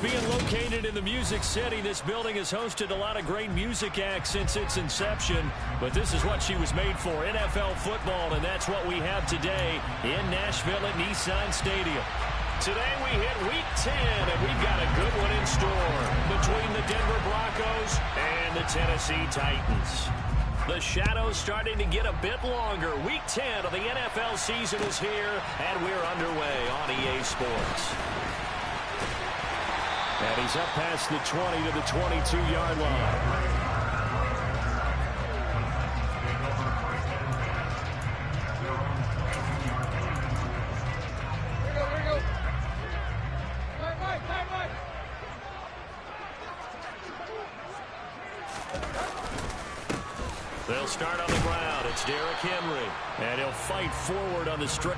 Being located in the Music City, this building has hosted a lot of great music acts since its inception. But this is what she was made for, NFL football, and that's what we have today in Nashville at Nissan Stadium. Today we hit Week 10, and we've got a good one in store between the Denver Broncos and the Tennessee Titans. The shadow's starting to get a bit longer. Week 10 of the NFL season is here, and we're underway on EA Sports. And he's up past the 20 to the 22-yard line. They'll start on the ground. It's Derrick Henry, and he'll fight forward on the straight.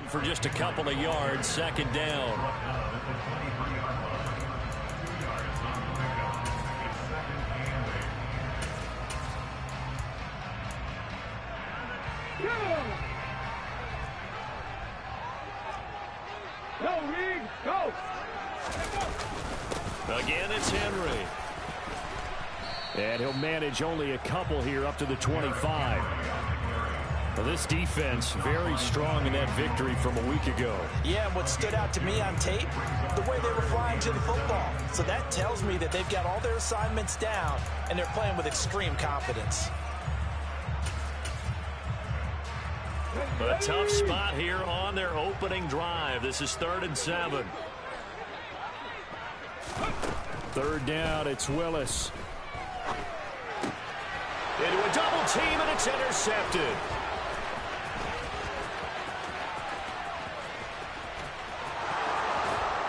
For just a couple of yards, second down. Go! Again, it's Henry. And he'll manage only a couple here up to the 25. Well, this defense very strong in that victory from a week ago. Yeah, and what stood out to me on tape, the way they were flying to the football. So that tells me that they've got all their assignments down, and they're playing with extreme confidence. A tough spot here on their opening drive. This is 3rd and 7. Third down, it's Willis. Into a double team, and it's intercepted.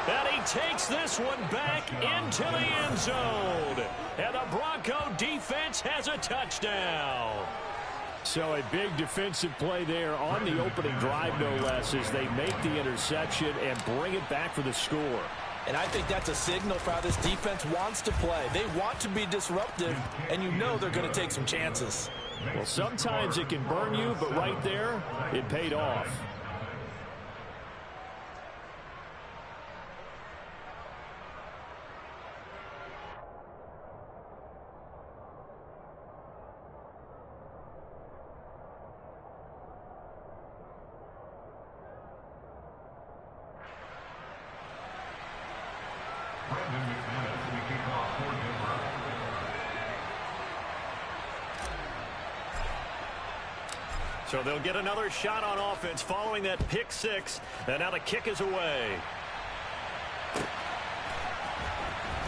And he takes this one back into the end zone. And the Bronco defense has a touchdown. So a big defensive play there on the opening drive, no less, as they make the interception and bring it back for the score. And I think that's a signal for how this defense wants to play. They want to be disruptive, and you know they're going to take some chances. Well, sometimes it can burn you, but right there, it paid off. So they'll get another shot on offense following that pick six. And now the kick is away.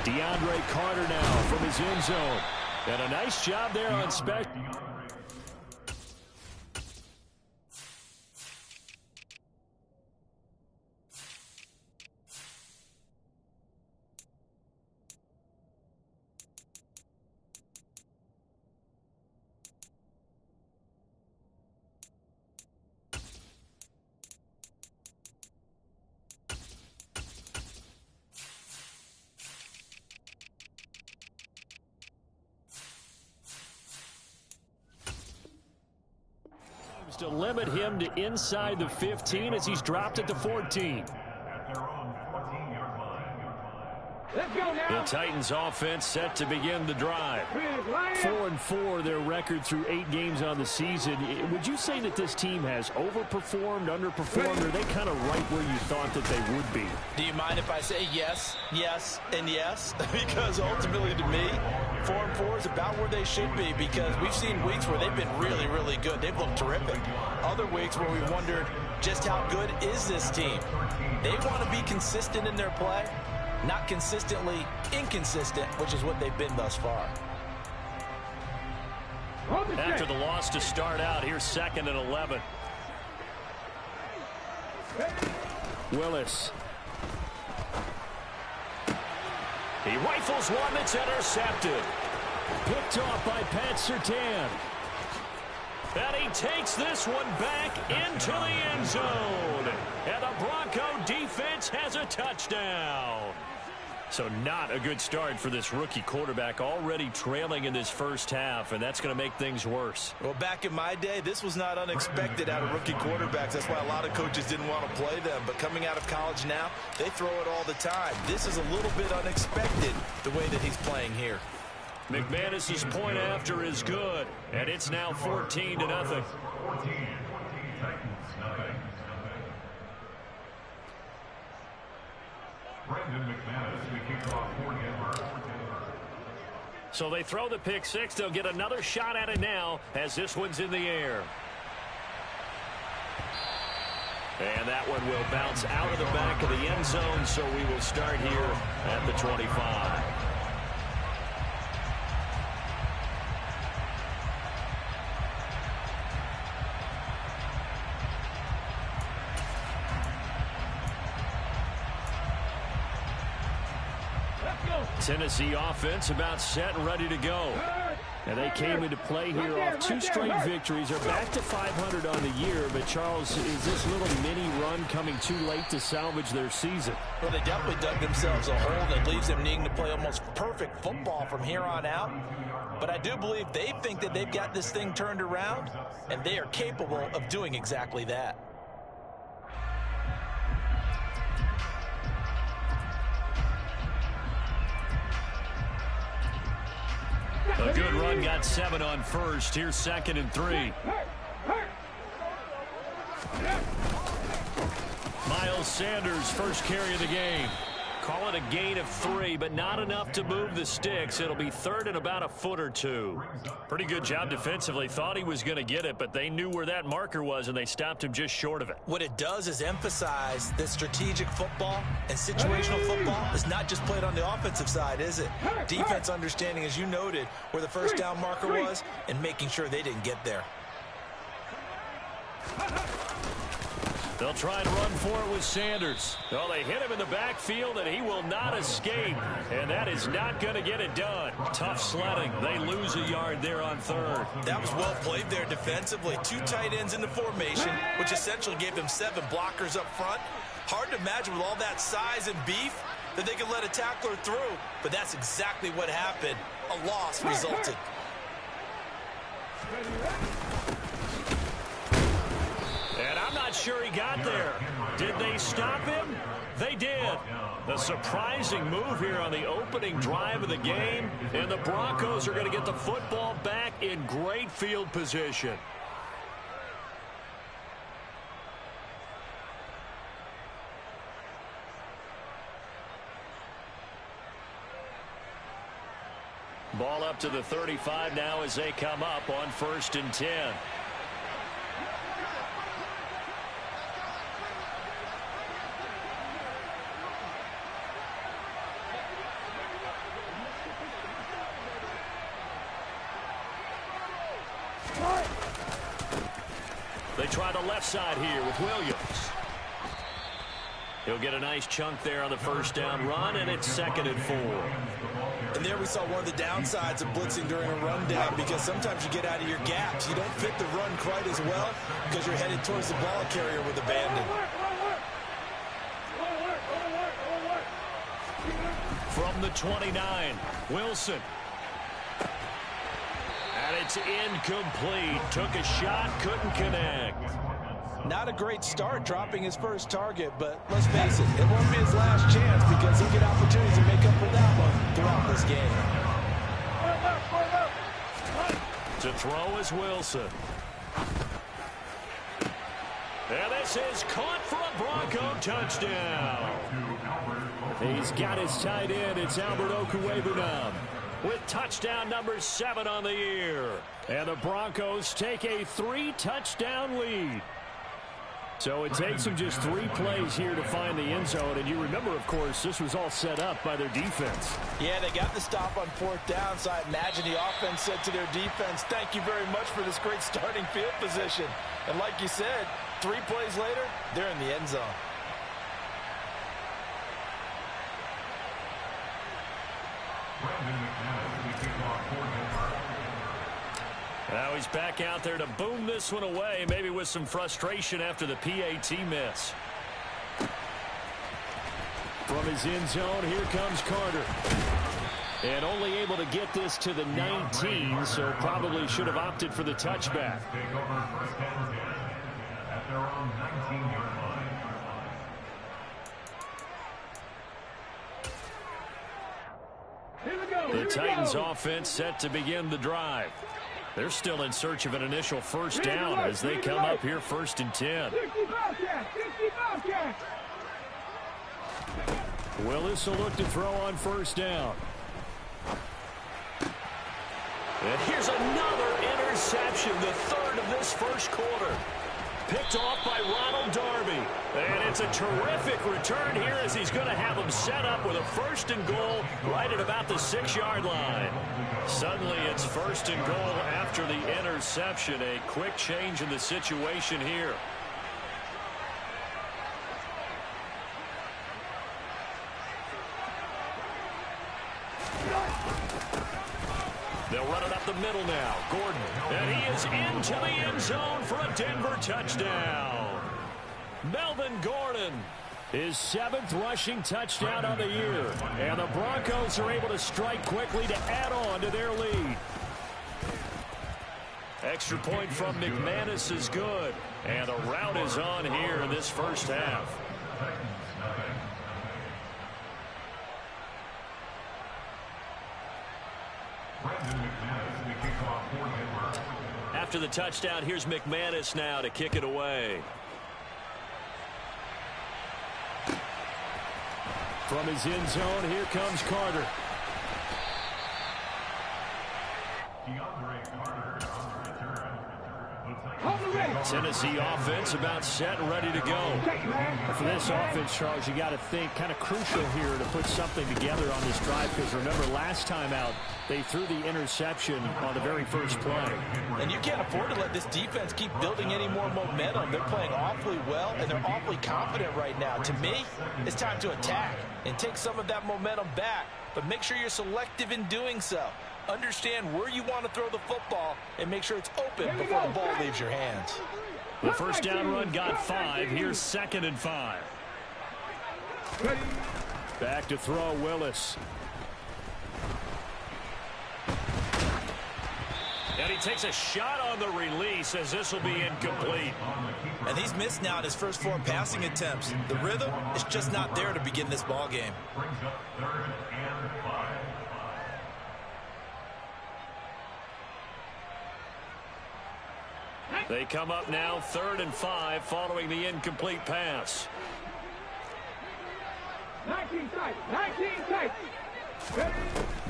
DeAndre Carter now from his end zone. And a nice job there on special. to limit him to inside the 15 as he's dropped it to 14. Let's go now. The Titans offense set to begin the drive. 4-4 their record through 8 games on the season. Would you say that this team has overperformed, underperformed, or are they kind of right where you thought that they would be? Do you mind if I say yes, yes, and yes? Because ultimately to me, 4-4 is about where they should be, because we've seen weeks where they've been really, really good. They've looked terrific. Other weeks where we've wondered just how good is this team. They want to be consistent in their play. Not consistently inconsistent, which is what they've been thus far. After the loss to start out, here's 2nd and 11. Willis. He rifles one that's intercepted. Picked off by Pat Surtain. And he takes this one back into the end zone. And the Bronco defense has a touchdown. So not a good start for this rookie quarterback, already trailing in this first half, and that's going to make things worse. Well, back in my day, this was not unexpected out of rookie quarterbacks. That's why a lot of coaches didn't want to play them. But coming out of college now, they throw it all the time. This is a little bit unexpected, the way that he's playing here. McManus's point after is good, and it's now 14-0. So they throw the pick six. They'll get another shot at it now as this one's in the air. And that one will bounce out of the back of the end zone, so we will start here at the 25. Tennessee offense about set and ready to go. And they came into play here off 2 straight victories. They're back to 500 on the year. But, Charles, is this little mini run coming too late to salvage their season? Well, they definitely dug themselves a hole that leaves them needing to play almost perfect football from here on out. But I do believe they think that they've got this thing turned around, and they are capable of doing exactly that. A good run, got 7 on first. Here's 2nd and 3. Miles Sanders, first carry of the game. Call it a gain of 3, but not enough to move the sticks. It'll be 3rd and about a foot or 2. Pretty good job defensively. Thought he was going to get it, but they knew where that marker was, and they stopped him just short of it. What it does is emphasize that strategic football and situational football is not just played on the offensive side, is it? Defense understanding, as you noted, where the first down marker was and making sure they didn't get there. They'll try and run for it with Sanders. Well, they hit him in the backfield, and he will not escape. And that is not going to get it done. Tough sledding. They lose a yard there on 3rd. That was well played there defensively. 2 tight ends in the formation, which essentially gave them 7 blockers up front. Hard to imagine with all that size and beef that they could let a tackler through. But that's exactly what happened. A loss resulted. And I'm not sure he got there. Did they stop him? They did. A surprising move here on the opening drive of the game. And the Broncos are going to get the football back in great field position. Ball up to the 35 now as they come up on 1st and 10. They try the left side here with Williams. He'll get a nice chunk there on the first down run, and it's 2nd and 4. And there we saw one of the downsides of blitzing during a rundown, because sometimes you get out of your gaps. You don't fit the run quite as well because you're headed towards the ball carrier with abandon. From the 29, Wilson. And it's incomplete. Took a shot, couldn't connect. Not a great start dropping his first target, but let's face it, it won't be his last chance because he'll get opportunities to make up for that one throughout this game. To throw is Wilson. And this is caught for a Bronco touchdown. He's got his tight end. It's Albert Okwuegbunam with touchdown number 7 on the year. And the Broncos take a 3-touchdown lead. So it takes them just 3 plays here to find the end zone. And you remember, of course, this was all set up by their defense. Yeah, they got the stop on 4th down, so I imagine the offense said to their defense, thank you very much for this great starting field position. And like you said, 3 plays later, they're in the end zone. Now he's back out there to boom this one away, maybe with some frustration after the PAT miss. From his end zone, here comes Carter. And only able to get this to the 19, so probably should have opted for the touchback. The Titans offense set to begin the drive. They're still in search of an initial first down as they come up here 1st and 10. Willis will look to throw on 1st down. And here's another interception, the 3rd of this 1st quarter. Picked off by Ronald Darby. And it's a terrific return here as he's going to have them set up with a 1st and goal right at about the 6-yard line. Suddenly it's 1st and goal after the interception. A quick change in the situation here. They'll run it up the middle now. Gordon. And he is into the end zone for a Denver touchdown. Melvin Gordon. His 7th rushing touchdown of the year. And the Broncos are able to strike quickly to add on to their lead. Extra point from McManus is good. And the rout is on here in this first half. After the touchdown, here's McManus now to kick it away. From his end zone, here comes Carter. Tennessee offense about set and ready to go. For this offense, Charles, you got to think kind of crucial here to put something together on this drive, because remember last time out they threw the interception on the very first play. And you can't afford to let this defense keep building any more momentum. They're playing awfully well and they're awfully confident right now. To me, it's time to attack and take some of that momentum back, but make sure you're selective in doing so. Understand where you want to throw the football and make sure it's open before the ball leaves your hands. The first down run got 5. Here's 2nd and 5. Back to throw Willis. And he takes a shot on the release as this will be incomplete. And he's missed now in his first 4 passing attempts. The rhythm is just not there to begin this ball game. They come up now 3rd and 5 following the incomplete pass. 19 tight.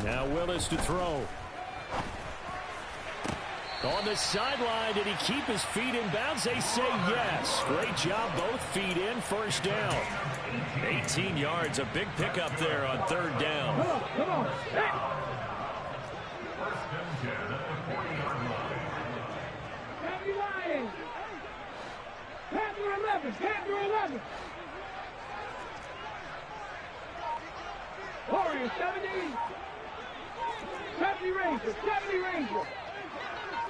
Now Willis to throw. On the sideline, did he keep his feet in bounds? They say yes. Great job, both feet in, first down. 18 yards, a big pickup there on 3rd down. Come on. Hey. Panther 11. Warriors 70. 70 Rangers.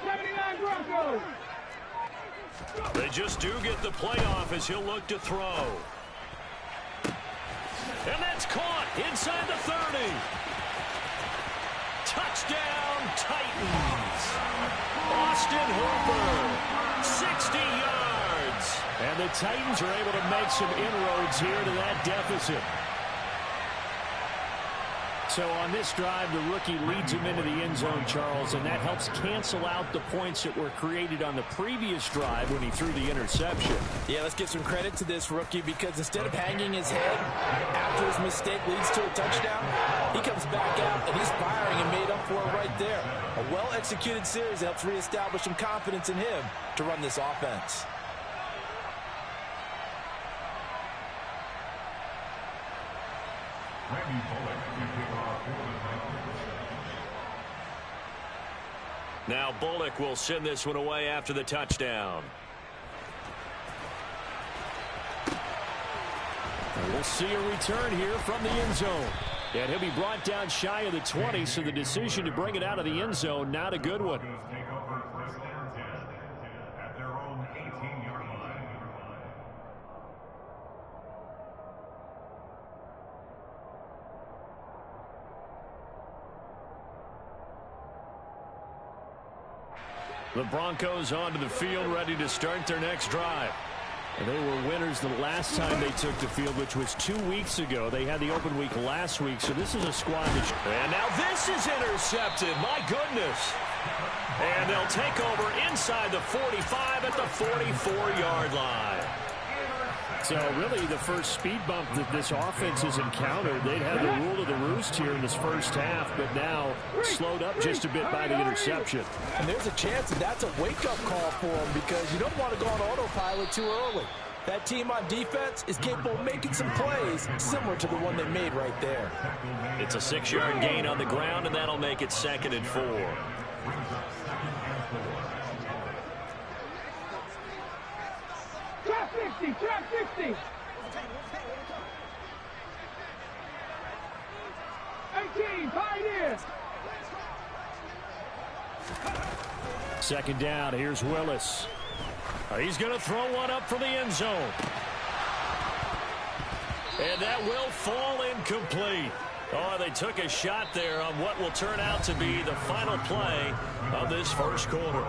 79 Broncos. They just do get the playoff as he'll look to throw. And that's caught inside the 30. Touchdown, Titans. Austin Hooper, 60 yards. And the Titans are able to make some inroads here to that deficit. So on this drive, the rookie leads him into the end zone, Charles, and that helps cancel out the points that were created on the previous drive when he threw the interception. Yeah, let's give some credit to this rookie because instead of hanging his head after his mistake leads to a touchdown, he comes back out and he's firing and made up for it right there. A well-executed series helps reestablish some confidence in him to run this offense. Now Bullock will send this one away after the touchdown. And we'll see a return here from the end zone. And he'll be brought down shy of the 20, so the decision to bring it out of the end zone, not a good one. The Broncos onto the field, ready to start their next drive. And they were winners the last time they took the field, which was 2 weeks ago. They had the open week last week, so this is a squad that... And now this is intercepted. My goodness. And they'll take over inside the 45 at the 44-yard line. So really the first speed bump that this offense has encountered, they'd had the rule of the roost here in this first half, but now slowed up just a bit by the interception. And there's a chance that that's a wake-up call for them because you don't want to go on autopilot too early. That team on defense is capable of making some plays similar to the one they made right there. It's a 6-yard gain on the ground, and that'll make it 2nd and 4. Trap 60, trap 60. 18, Pioneers. 2nd down, here's Willis. He's going to throw one up for the end zone. And that will fall incomplete. Oh, they took a shot there on what will turn out to be the final play of this first quarter.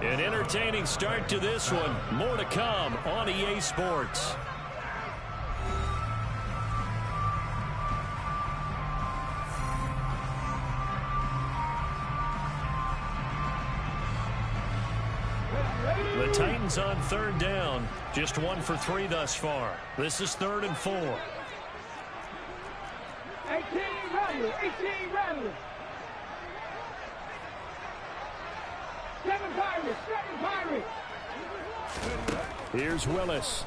An entertaining start to this one. More to come on EA Sports. The Titans on 3rd down. Just 1 for 3 thus far. This is 3rd and 4. 18 Rattler, 18 Rattler. 7 Pirates, 7 Pirates. Here's Willis.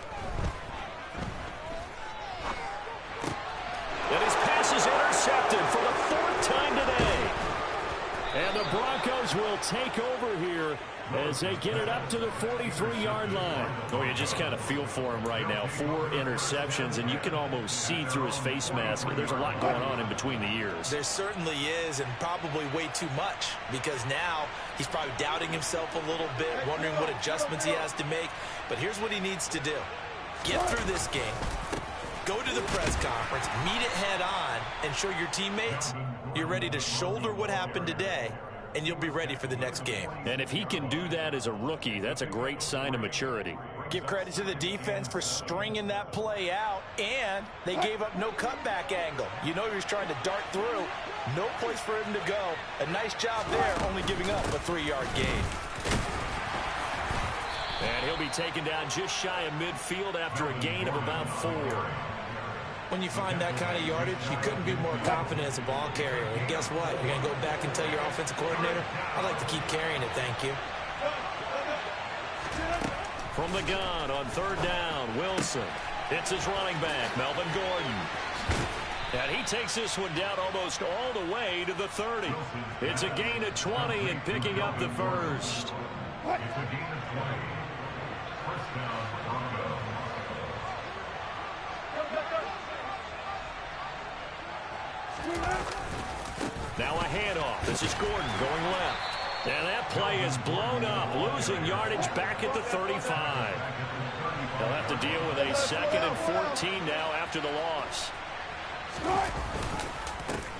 And his pass is intercepted for the 4th time today. And the Broncos will take over here as they get it up to the 43-yard line. Oh, you just kind of feel for him right now. 4 interceptions, and you can almost see through his face mask. There's a lot going on in between the ears. There certainly is, and probably way too much, because now he's probably doubting himself a little bit, wondering what adjustments he has to make. But here's what he needs to do. Get through this game. Go to the press conference, meet it head on, and show your teammates you're ready to shoulder what happened today, and you'll be ready for the next game. And if he can do that as a rookie, that's a great sign of maturity. Give credit to the defense for stringing that play out, and they gave up no cutback angle. You know he was trying to dart through. No place for him to go. A nice job there, only giving up a 3-yard gain. And he'll be taken down just shy of midfield after a gain of about 4. When you find that kind of yardage, you couldn't be more confident as a ball carrier. And guess what? You're going to go back and tell your offensive coordinator, I'd like to keep carrying it, thank you. From the gun on 3rd down, Wilson. It's his running back, Melvin Gordon. And he takes this one down almost all the way to the 30. It's a gain of 20 and picking up the first. Now a handoff. This is Gordon going left. And that play is blown up, losing yardage back at the 35. They'll have to deal with a 2nd and 14 now after the loss.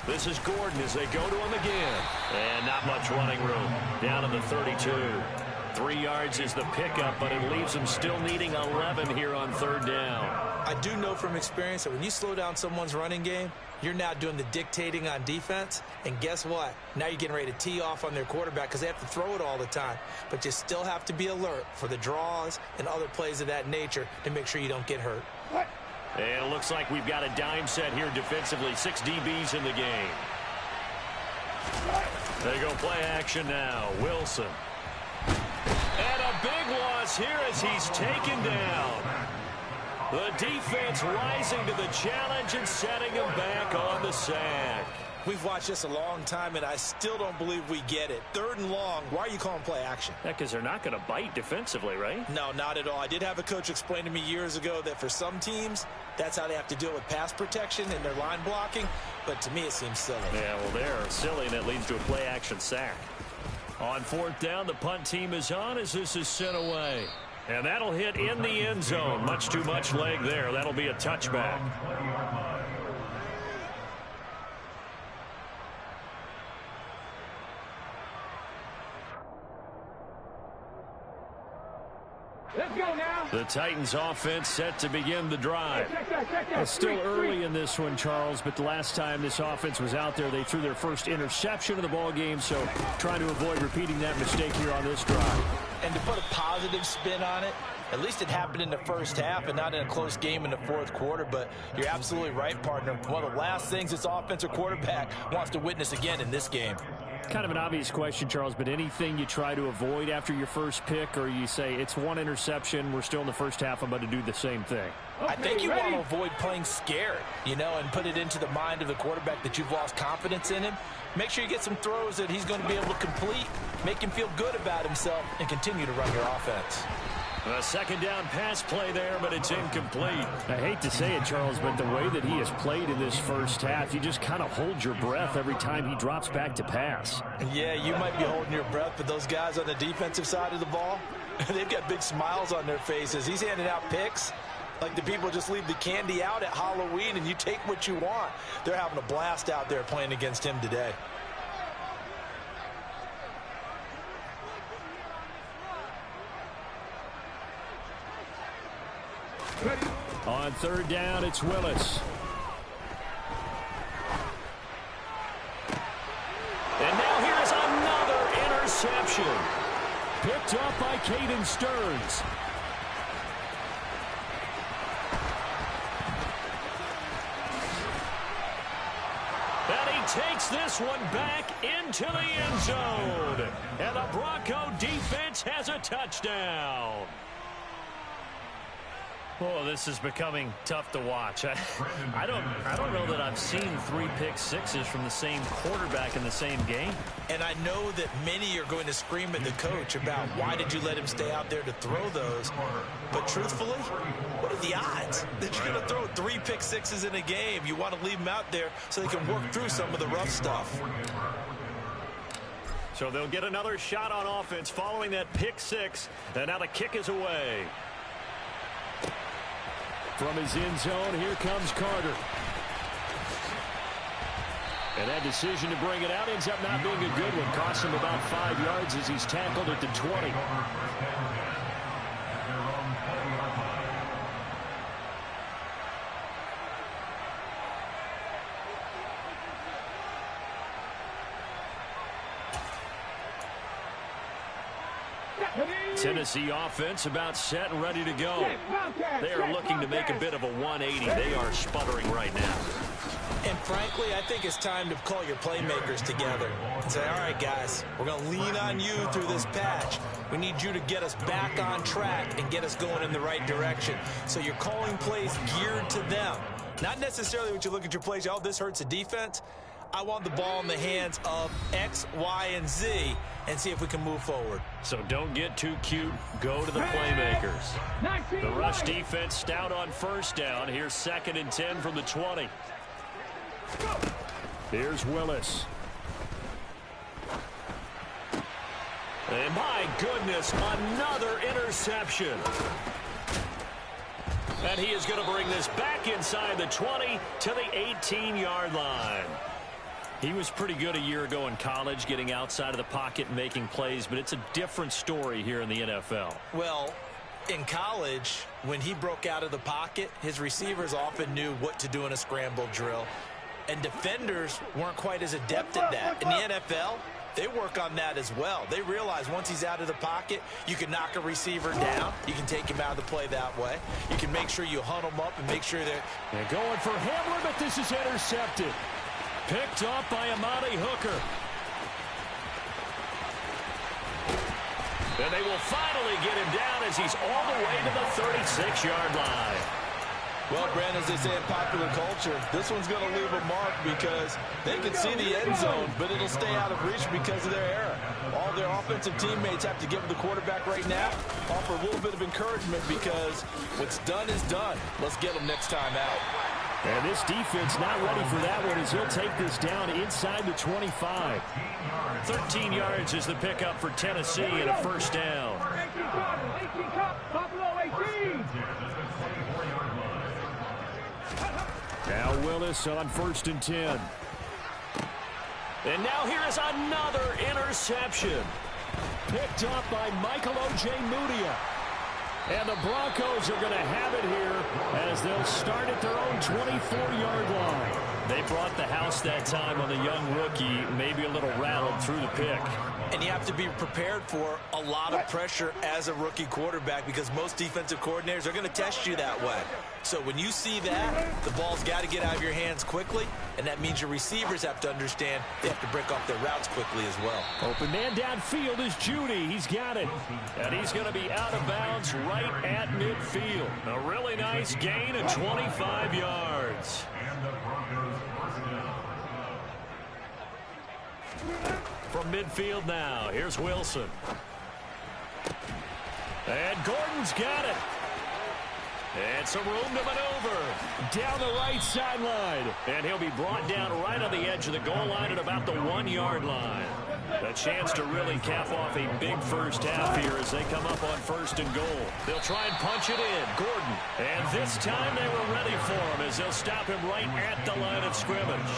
This is Gordon as they go to him again. And not much running room. Down to the 32. 3 yards is the pickup, but it leaves them still needing 11 here on third down. I do know from experience that when you slow down someone's running game, you're now doing the dictating on defense. And guess what? Now you're getting ready to tee off on their quarterback because they have to throw it all the time. But you still have to be alert for the draws and other plays of that nature to make sure you don't get hurt. And it looks like we've got a dime set here defensively. 6 DBs in the game. They go play action now. Wilson. And a big loss here as he's taken down. The defense rising to the challenge and setting him back on the sack. We've watched this a long time, and I still don't believe we get it. 3rd and long, why are you calling play action? Yeah, because they're not going to bite defensively, right? No, not at all. I did have a coach explain to me years ago that for some teams, that's how they have to deal with pass protection and their line blocking. But to me, it seems silly. Yeah, well, they're silly, and it leads to a play action sack. On 4th down, the punt team is on as this is sent away. And that'll hit in the end zone. Much too much leg there. That'll be a touchback. Let's go now. The Titans offense set to begin the drive. It's still early in this one, Charles, but the last time this offense was out there, they threw their first interception of the ball game, so trying to avoid repeating that mistake here on this drive. And to put a positive spin on it, at least it happened in the first half and not in a close game in the 4th quarter. But you're absolutely right, partner. One of the last things this offensive quarterback wants to witness again in this game. Kind of an obvious question, Charles, but anything you try to avoid after your first pick, or you say it's 1 interception, we're still in the first half, I'm about to do the same thing? I think you want to avoid playing scared, and put it into the mind of the quarterback that you've lost confidence in him. Make sure you get some throws that he's going to be able to complete, make him feel good about himself, and continue to run your offense. A 2nd down pass play there, but it's incomplete. I hate to say it, Charles, but the way that he has played in this first half, you just kind of hold your breath every time he drops back to pass. Yeah, you might be holding your breath, but those guys on the defensive side of the ball, they've got big smiles on their faces. He's handing out picks like the people just leave the candy out at Halloween and you take what you want. They're having a blast out there playing against him today. On 3rd down, it's Willis. And now here's another interception. Picked up by Caden Stearns. And he takes this one back into the end zone. And the Bronco defense has a touchdown. Oh, this is becoming tough to watch. I don't know that I've seen 3 pick-sixes from the same quarterback in the same game. And I know that many are going to scream at the coach about why did you let him stay out there to throw those. But truthfully, what are the odds that you're going to throw 3 pick-sixes in a game? You want to leave them out there so they can work through some of the rough stuff. So they'll get another shot on offense following that pick-6. And now the kick is away. From his end zone, here comes Carter. And that decision to bring it out ends up not being a good one. Costs him about 5 yards as he's tackled at the 20. Tennessee offense about set and ready to go. They are looking to make a bit of a 180. They are sputtering right now. And frankly, I think it's time to call your playmakers together and say, all right, guys, we're going to lean on you through this patch. We need you to get us back on track and get us going in the right direction. So you're calling plays geared to them. Not necessarily what you look at your plays, oh, this hurts the defense. I want the ball in the hands of X, Y, and Z and see if we can move forward. So don't get too cute. Go to the playmakers. The rush defense stout on 1st down. Here's 2nd and 10 from the 20. Here's Willis. And my goodness, another interception. And he is going to bring this back inside the 20 to the 18-yard line. He was pretty good a year ago in college, getting outside of the pocket and making plays, but it's a different story here in the NFL. Well, in college, when he broke out of the pocket, his receivers often knew what to do in a scramble drill, and defenders weren't quite as adept at that. In the NFL, they work on that as well. They realize once he's out of the pocket, you can knock a receiver down. You can take him out of the play that way. You can make sure you hunt him up and make sure that... They're going for Hamler, but this is intercepted. Picked off by Amani Hooker. And they will finally get him down as he's all the way to the 36-yard line. Well, Brandon, as they say in popular culture, this one's going to leave a mark because they can see the end zone, but it'll stay out of reach because of their error. All their offensive teammates have to give the quarterback right now, offer a little bit of encouragement because what's done is done. Let's get them next time out. And this defense not ready for that one as he'll take this down inside the 25. 13 yards is the pickup for Tennessee and a first down. 18 cup, Buffalo 18. Now Willis on 1st and 10. And now here is another interception. Picked up by Michael Ojemudia. And the Broncos are going to have it here as they'll start at their own 24-yard line. They brought the house that time on the young rookie, maybe a little rattled through the pick. And you have to be prepared for a lot of pressure as a rookie quarterback because most defensive coordinators are going to test you that way. So when you see that, the ball's got to get out of your hands quickly, and that means your receivers have to understand they have to break off their routes quickly as well. Open man downfield is Judy. He's got it. And he's going to be out of bounds right at midfield. A really nice gain of 25 yards. From midfield now, here's Wilson. And Gordon's got it. And some room to maneuver. Down the right sideline. And he'll be brought down right on the edge of the goal line at about the 1-yard line. A chance to really cap off a big first half here as they come up on 1st and goal. They'll try and punch it in. Gordon. And this time they were ready for him as they'll stop him right at the line of scrimmage.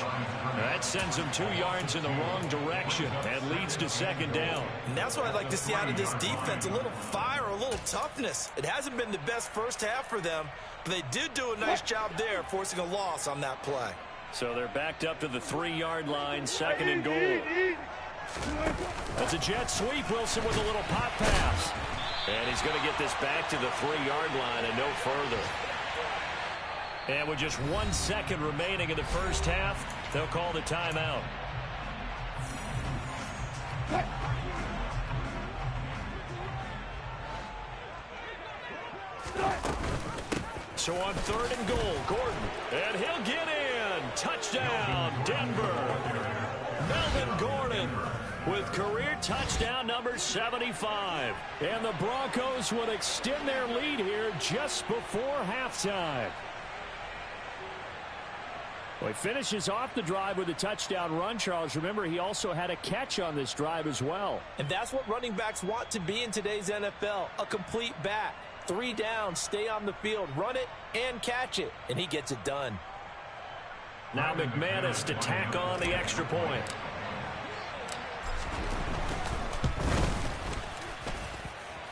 That sends him 2 yards in the wrong direction and leads to 2nd down. And that's what I'd like to see out of this defense, a little fire, a little toughness. It hasn't been the best first half for them, but they did do a nice job there, forcing a loss on that play. So they're backed up to the 3-yard line, 2nd and goal. That's a jet sweep. Wilson with a little pop pass. And he's going to get this back to the 3-yard line and no further. And with just 1 second remaining in the first half, they'll call the timeout. So on 3rd and goal, Gordon. And he'll get in. Touchdown, Denver. Melvin Gordon with career touchdown number 75. And the Broncos would extend their lead here just before halftime. Well, he finishes off the drive with a touchdown run, Charles. Remember, he also had a catch on this drive as well. And that's what running backs want to be in today's NFL, a complete back. 3 down, stay on the field, run it, and catch it. And he gets it done. Now McManus to tack on the extra point.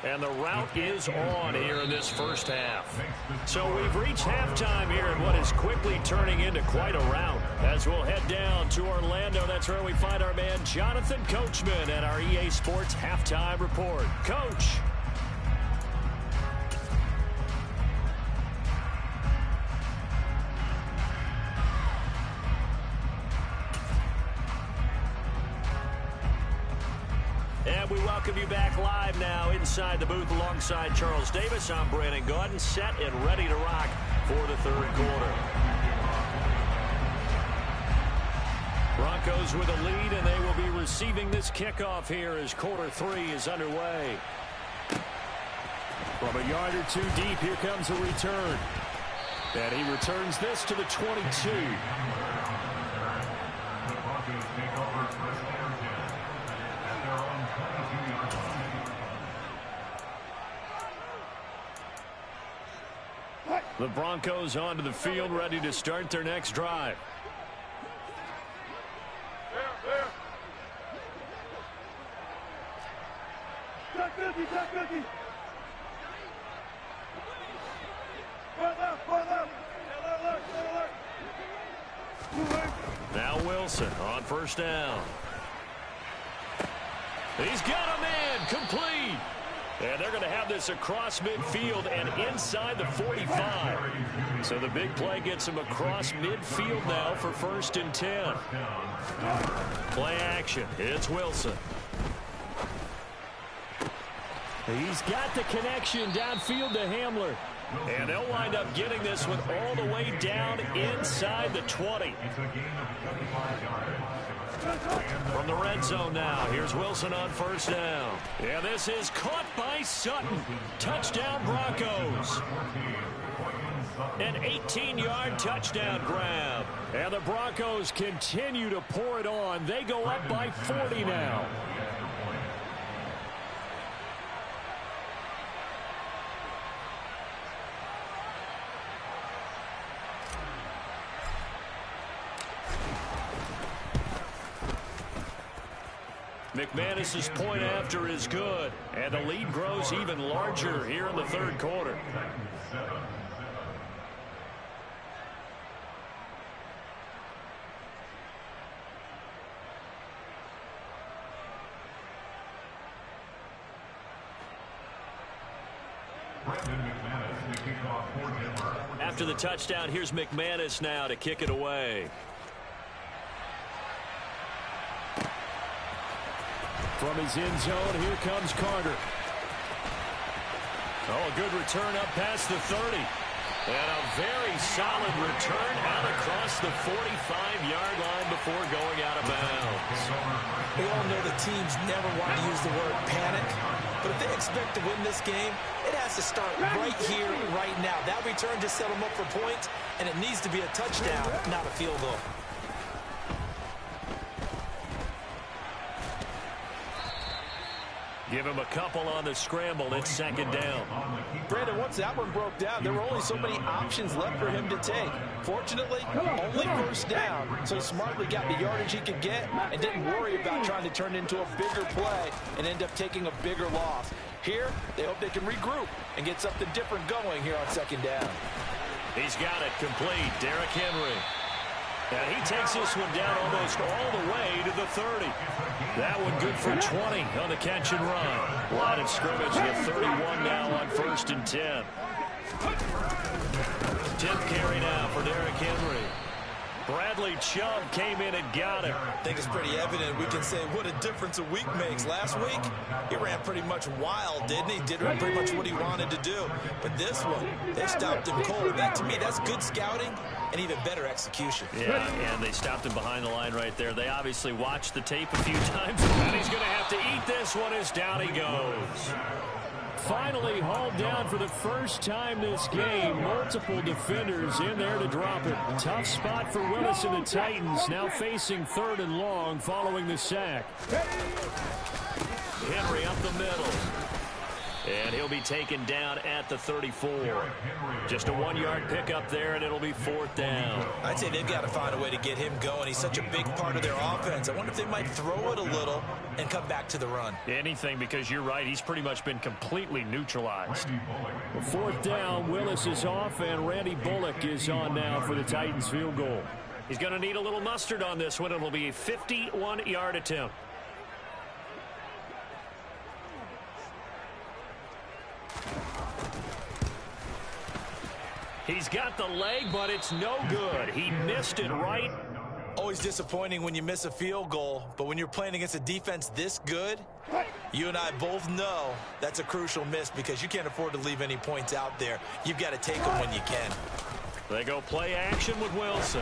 And the route is on here in this first half. So we've reached halftime here in what is quickly turning into quite a rout. As we'll head down to Orlando, that's where we find our man Jonathan Coachman at our EA Sports Halftime Report. Coach. And we welcome you back live now inside the booth alongside Charles Davis. I'm Brandon Gaudin, set and ready to rock for the 3rd quarter. Broncos with a lead, and they will be receiving this kickoff here as quarter 3 is underway. From a yard or 2 deep, here comes a return. And he returns this to the 22. The Broncos onto the field, ready to start their next drive. Now Wilson on first down. He's got a man complete. And they're going to have this across midfield and inside the 45. So the big play gets him across midfield now for 1st and 10. Play action. It's Wilson. He's got the connection downfield to Hamler. And they'll wind up getting this one all the way down inside the 20. From the red zone now, here's Wilson on first down. Yeah, this is caught by Sutton. Touchdown Broncos. An 18-yard touchdown grab. And the Broncos continue to pour it on. They go up by 40 now. McManus's point after is good, and the lead grows even larger here in the third quarter. After the touchdown, here's McManus now to kick it away. From his end zone, here comes Carter. Oh, a good return up past the 30. And a very solid return out across the 45-yard line before going out of bounds. We all know the teams never want to use the word panic. But if they expect to win this game, it has to start right here, right now. That return just set them up for points, and it needs to be a touchdown, not a field goal. Give him a couple on the scramble. It's 2nd down. Brandon, once that one broke down, there were only so many options left for him to take. Fortunately, only 1st down, so he smartly got the yardage he could get and didn't worry about trying to turn it into a bigger play and end up taking a bigger loss. Here, they hope they can regroup and get something different going here on 2nd down. He's got it complete. Derrick Henry. And he takes this one down almost all the way to the 30. That one good for 20 on the catch and run. Line of scrimmage at 31 now on 1st and 10. 10th carry now for Derrick Henry. Bradley Chubb came in and got him. I think it's pretty evident. We can say what a difference a week makes. Last week, he ran pretty much wild, didn't he? Did pretty much what he wanted to do. But this one, they stopped him cold. That, to me, that's good scouting and even better execution. Yeah, and they stopped him behind the line right there. They obviously watched the tape a few times, and he's going to have to eat this one as down he goes. Finally hauled down for the first time this game. Multiple defenders in there to drop it. Tough spot for Willis and the Titans, now facing 3rd and long following the sack. Henry up the middle. And he'll be taken down at the 34. Just a 1-yard pickup there, and it'll be 4th down. I'd say they've got to find a way to get him going. He's such a big part of their offense. I wonder if they might throw it a little and come back to the run. Anything, because you're right. He's pretty much been completely neutralized. 4th down, Willis is off, and Randy Bullock is on now for the Titans field goal. He's going to need a little mustard on this one. It'll be a 51-yard attempt. He's got the leg, but it's no good. He missed it right. Always disappointing when you miss a field goal, but when you're playing against a defense this good, you and I both know that's a crucial miss because you can't afford to leave any points out there. You've got to take them when you can. They go play action with Wilson.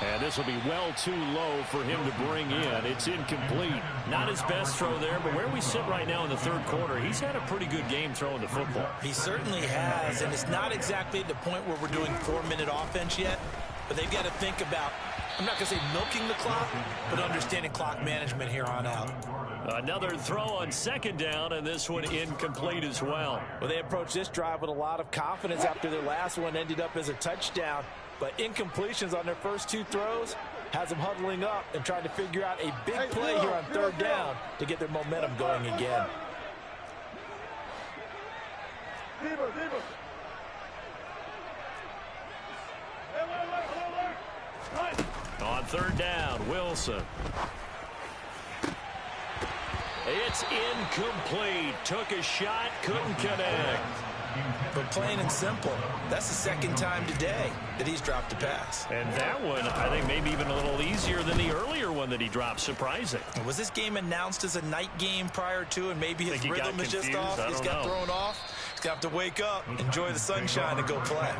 And this will be well too low for him to bring in. It's incomplete. Not his best throw there, but where we sit right now in the 3rd quarter, he's had a pretty good game throwing the football. He certainly has, and it's not exactly the point where we're doing 4-minute offense yet, but they've got to think about, I'm not going to say milking the clock, but understanding clock management here on out. Another throw on 2nd down, and this one incomplete as well. Well, they approached this drive with a lot of confidence after their last one ended up as a touchdown. But incompletions on their first 2 throws has them huddling up and trying to figure out a big play here on 3rd down to get their momentum going again. On third down, Wilson. It's incomplete. Took a shot, couldn't connect. But plain and simple, that's the second time today that he's dropped a pass. And that one, I think, maybe even a little easier than the earlier one that he dropped. Surprising. Was this game announced as a night game prior to, and maybe his rhythm is just off? He's got thrown off. He's got to wake up, enjoy the sunshine, and go play.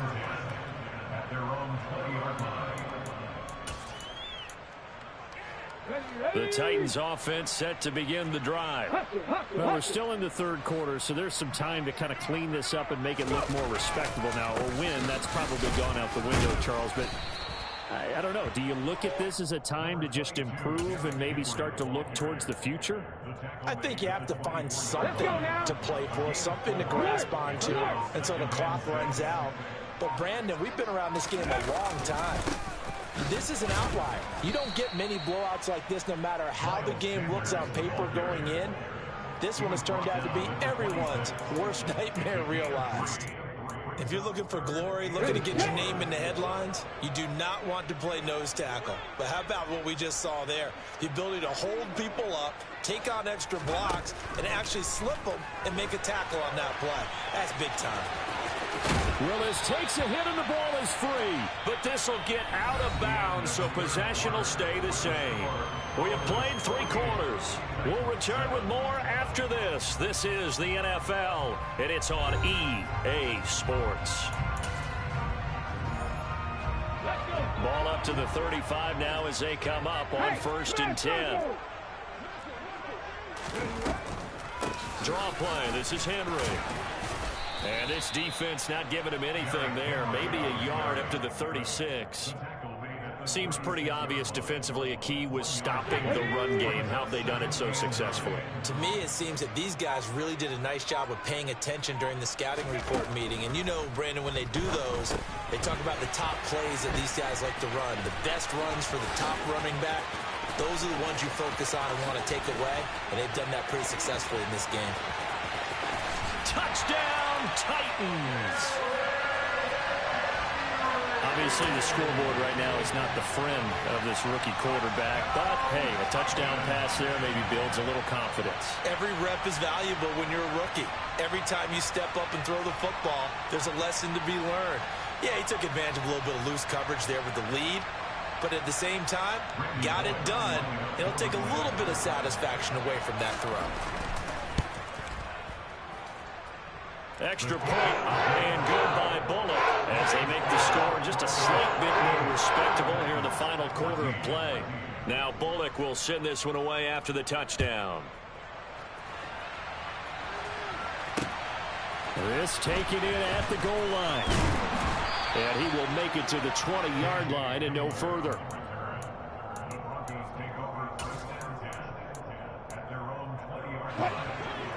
The Titans offense set to begin the drive. Well, we're still in the third quarter, so there's some time to kind of clean this up and make it look more respectable now. A win, that's probably gone out the window, Charles, but I don't know. Do you look at this as a time to just improve and maybe start to look towards the future? I think you have to find something to play for, something to grasp onto until the clock runs out. But, Brandon, we've been around this game a long time. This is an outlier. You don't get many blowouts like this no matter how the game looks on paper going in. This one has turned out to be everyone's worst nightmare realized. If you're looking for glory, looking to get your name in the headlines, you do not want to play nose tackle. But how about what we just saw there? The ability to hold people up, take on extra blocks, and actually slip them and make a tackle on that play. That's big time. Willis takes a hit and the ball is free. But this will get out of bounds, so possession will stay the same. We have played 3 quarters. We'll return with more after this. This is the NFL, and it's on EA Sports. Ball up to the 35 now as they come up on 1st and 10. Draw play. This is Henry. And this defense not giving him anything there. Maybe a yard up to the 36. Seems pretty obvious defensively a key was stopping the run game. How have they done it so successfully? To me, it seems that these guys really did a nice job of paying attention during the scouting report meeting. And you know, Brandon, when they do those, they talk about the top plays that these guys like to run. The best runs for the top running back. Those are the ones you focus on and want to take away. And they've done that pretty successfully in this game. Touchdown, Titans! Obviously, the scoreboard right now is not the friend of this rookie quarterback. But, hey, a touchdown pass there maybe builds a little confidence. Every rep is valuable when you're a rookie. Every time you step up and throw the football, there's a lesson to be learned. Yeah, he took advantage of a little bit of loose coverage there with the lead. But at the same time, got it done. It'll take a little bit of satisfaction away from that throw. Extra point, and good by Bullock as they make the score just a slight bit more respectable here in the final quarter of play. Now Bullock will send this one away after the touchdown. This taken in at the goal line. And he will make it to the 20-yard line and no further.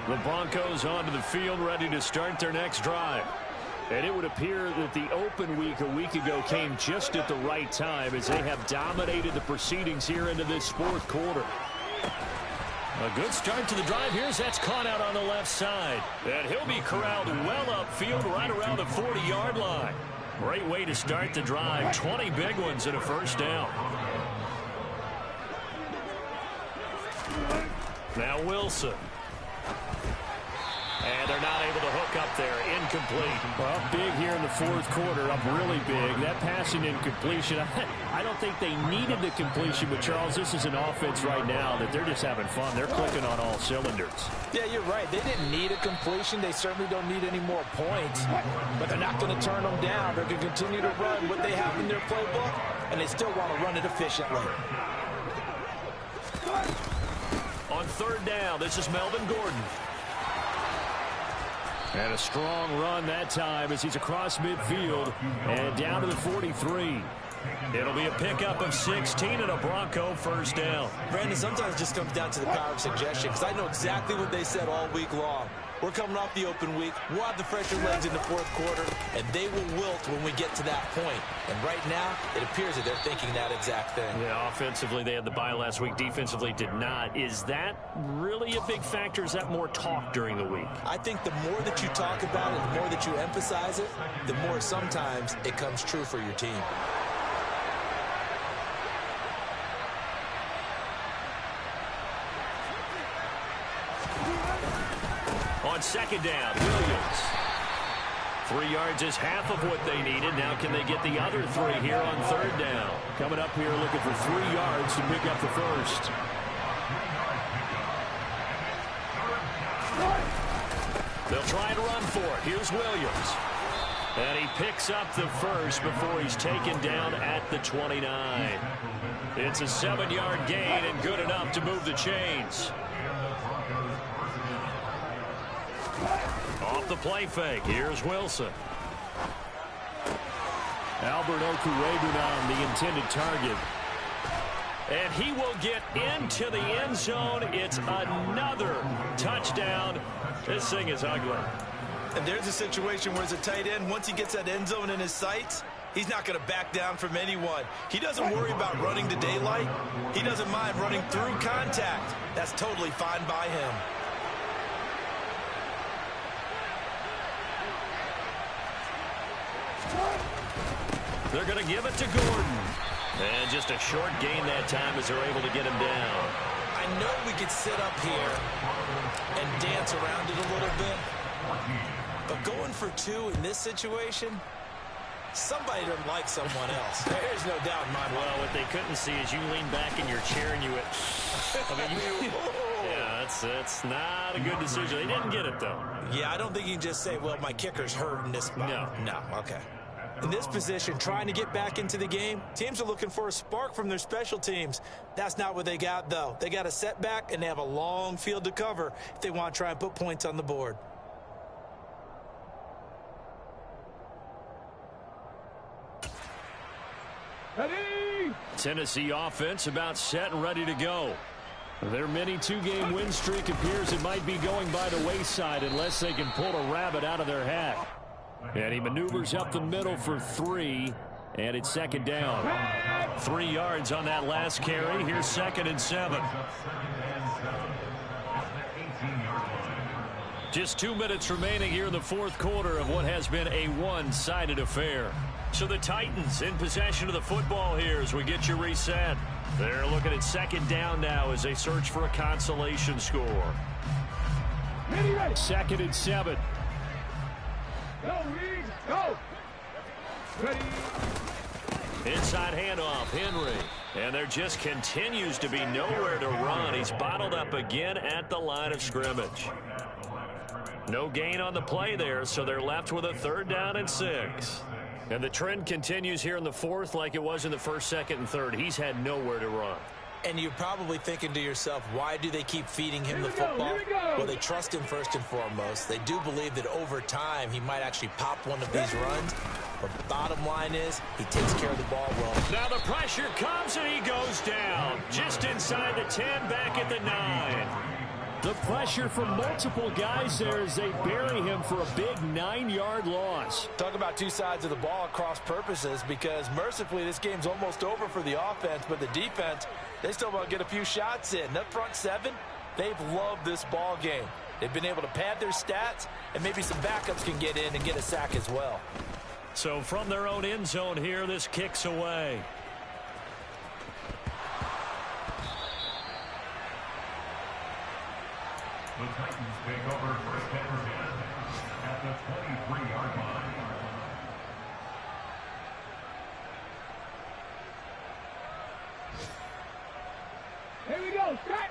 The Broncos onto the field, ready to start their next drive. And it would appear that the open week a week ago came just at the right time as they have dominated the proceedings here into this 4th quarter. A good start to the drive. Here's that's caught out on the left side. And he'll be corralled well upfield right around the 40-yard line. Great way to start the drive. 20 big ones and a first down. Now Wilson. And they're not able to hook up there. Incomplete. Well, big here in the 4th quarter. Up really big. That passing incompletion. I don't think they needed the completion, but Charles, this is an offense right now that they're just having fun. They're clicking on all cylinders. Yeah, you're right. They didn't need a completion. They certainly don't need any more points. But they're not going to turn them down. They're going to continue to run what they have in their playbook, and they still want to run it efficiently. On 3rd down, this is Melvin Gordon. And a strong run that time as he's across midfield and down to the 43. It'll be a pickup of 16 and a Bronco first down. Brandon, sometimes it just comes down to the power of suggestion because I know exactly what they said all week long. We're coming off the open week. We'll have the fresher legs in the fourth quarter, and they will wilt when we get to that point. And right now, it appears that they're thinking that exact thing. Yeah, offensively, they had the bye last week. Defensively, did not. Is that really a big factor? Is that more talk during the week? I think the more that you talk about it, the more that you emphasize it, the more sometimes it comes true for your team. On second down, Williams. 3 yards is half of what they needed. Now can they get the other 3 here on third down? Coming up here looking for 3 yards to pick up the first. They'll try to run for it. Here's Williams. And he picks up the first before he's taken down at the 29. It's a 7-yard gain and good enough to move the chains. Off the play fake, here's Wilson. Albert Okurebunan, the intended target. And he will get into the end zone. It's another touchdown. This thing is ugly. And there's a situation where as a tight end, once he gets that end zone in his sights, he's not going to back down from anyone. He doesn't worry about running to daylight. He doesn't mind running through contact. That's totally fine by him. They're going to give it to Gordon. And just a short gain that time as they're able to get him down. I know we could sit up here and dance around it a little bit, but going for 2 in this situation, somebody doesn't like someone else. There's no doubt in my mind. Well, what they couldn't see is you lean back in your chair and you went, yeah, that's not a good decision. They didn't get it, though. Yeah, I don't think you can just say, well, my kicker's hurt in this spot. No, okay. In this position, trying to get back into the game, teams are looking for a spark from their special teams. That's not what they got, though. They got a setback, and they have a long field to cover if they want to try and put points on the board. Ready? Tennessee offense about set and ready to go. Their mini 2-game win streak appears it might be going by the wayside unless they can pull a rabbit out of their hat. And he maneuvers up the middle for 3, and it's second down. 3 yards on that last carry. Here's 2nd and 7. Just 2 minutes remaining here in the fourth quarter of what has been a one-sided affair. So the Titans in possession of the football here as we get you reset. They're looking at second down now as they search for a consolation score. 2nd and 7. Go, Reed, go! Ready? Inside handoff, Henry. And there just continues to be nowhere to run. He's bottled up again at the line of scrimmage. No gain on the play there, so they're left with a 3rd down and 6. And the trend continues here in the fourth like it was in the first, second, and third. He's had nowhere to run. And you're probably thinking to yourself, why do they keep feeding him the football? Well, they trust him first and foremost. They do believe that over time he might actually pop one of these runs. But the bottom line is he takes care of the ball well. Now the pressure comes and he goes down. Just inside the 10, back at the 9. The pressure from multiple guys there as they bury him for a big 9-yard loss. Talk about 2 sides of the ball at cross purposes, because mercifully this game's almost over for the offense, but the defense, they still want to get a few shots in. That front 7, they've loved this ball game. They've been able to pad their stats, and maybe some backups can get in and get a sack as well. So from their own end zone here, this kicks away. The Titans take over first and 10 at the 23-yard line. Here we go, set!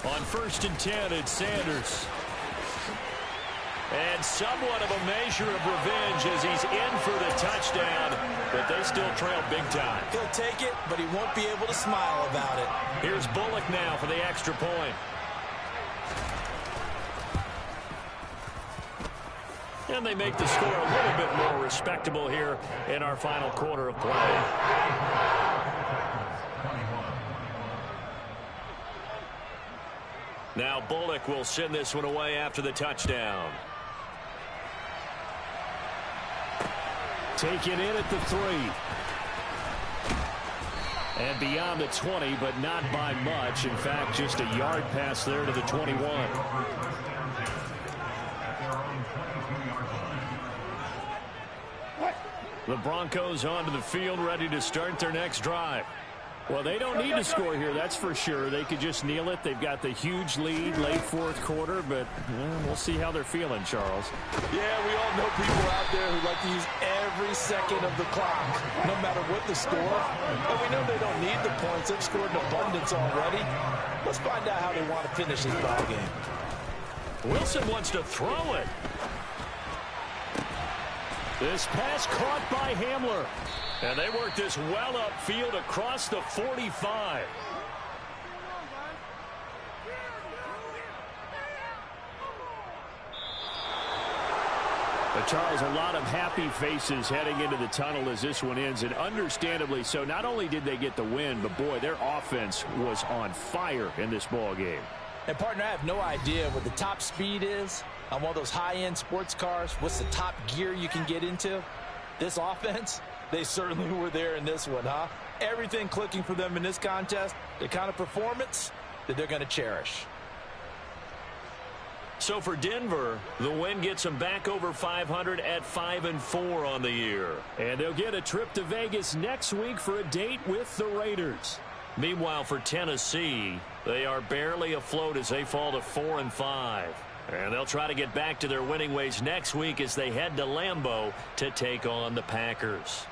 On 1st and 10, it's Sanders. And somewhat of a measure of revenge as he's in for the touchdown, but they still trail big time. He'll take it, but he won't be able to smile about it. Here's Bullock now for the extra point. And they make the score a little bit more respectable here in our final quarter of play. Now Bullock will send this one away after the touchdown. Taken in at the 3. And beyond the 20, but not by much. In fact, just a yard pass there to the 21. The Broncos onto the field, ready to start their next drive. Well, they don't need to score here, that's for sure. They could just kneel it. They've got the huge lead late fourth quarter, but we'll see how they're feeling, Charles. Yeah, we all know people out there who like to use every second of the clock, no matter what the score. And we know they don't need the points. They've scored in abundance already. Let's find out how they want to finish this ball game. Wilson wants to throw it. This pass caught by Hamler. And they work this well upfield across the 45. But Charles, a lot of happy faces heading into the tunnel as this one ends, and understandably so. Not only did they get the win, but boy, their offense was on fire in this ball game. And partner, I have no idea what the top speed is on one of those high-end sports cars. What's the top gear you can get into? This offense, they certainly were there in this one, huh? Everything clicking for them in this contest, the kind of performance that they're going to cherish. So for Denver, the win gets them back over 500 at 5-4 on the year. And they'll get a trip to Vegas next week for a date with the Raiders. Meanwhile, for Tennessee, they are barely afloat as they fall to 4-5. And they'll try to get back to their winning ways next week as they head to Lambeau to take on the Packers.